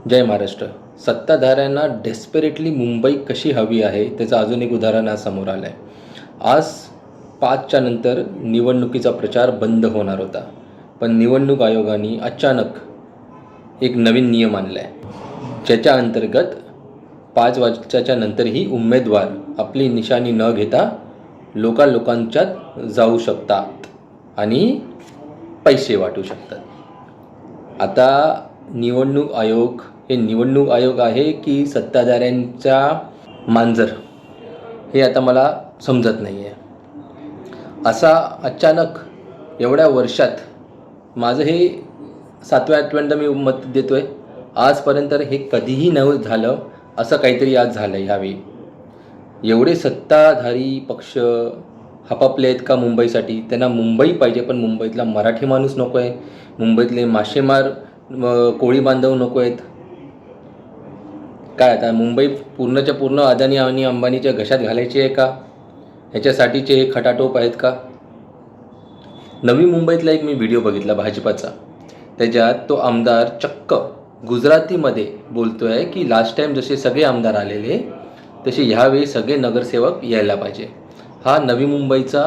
जय Maharashtra. सत्ताधाऱ्यांना desperately Mumbai कशी हवी आहे त्याचं अजून एक उदाहरण आज समोर आलं आहे. आज 5च्या नंतर निवडणुकीचा प्रचार बंद होणार होता, पण निवडणूक आयोगाने अचानक एक नवीन नियम आणला आहे, ज्याच्या अंतर्गत 5 वाजताच्या नंतरही उमेदवार आपली निशाणी न घेता लोकांच्यात जाऊ शकतात आणि पैसे वाटू शकतात. आता निवडणूक आयोग हे निवडणूक आयोग आहे की सत्ताधाऱ्यांचा मांजर, हे आता मला समजत नाही आहे. असा अचानक एवढ्या वर्षात माझं हे 7व्या-8व्यांदा मी मत देतो आहे. आजपर्यंत हे कधीही न झालं असं काहीतरी आज झालं आहे. ह्यावेळी एवढे सत्ताधारी पक्ष हपापले आहेत का मुंबईसाठी. त्यांना मुंबई पाहिजे, पण मुंबईतला मराठी माणूस नको आहे, मुंबईतले मासेमार कोळी बांधव नको आहेत. काय आता मुंबई पूर्णच्या पूर्ण अदानी आणि अंबानीच्या घशात घालायची आहे का? ह्याच्यासाठीचे हे खटाटोप आहेत का? नवी मुंबईतला एक मी व्हिडिओ बघितला भाजपाचा. त्याच्यात तो आमदार चक्क गुजरातीमध्ये बोलतो आहे की लास्ट टाईम जसे सगळे आमदार आलेले तसे ह्यावेळी सगळे नगरसेवक यायला पाहिजे. हा नवी मुंबईचा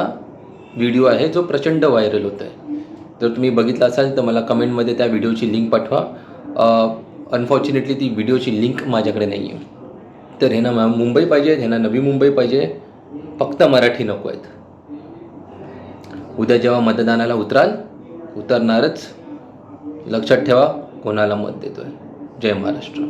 व्हिडिओ आहे जो प्रचंड व्हायरल होत आहे. जर तुम्ही बघितला असाल तर मला कमेंटमध्ये त्या व्हिडिओची लिंक पाठवा. अनफॉर्च्युनेटली ती व्हिडिओची लिंक माझ्याकडे नाही आहे. तर ह्यांना मुंबई पाहिजे, ह्यांना नवी मुंबई पाहिजे, फक्त मराठी नको आहेत. उद्या जेव्हा मतदानाला उतरणारच, लक्षात ठेवा कोणाला मत देतो आहे. जय महाराष्ट्र.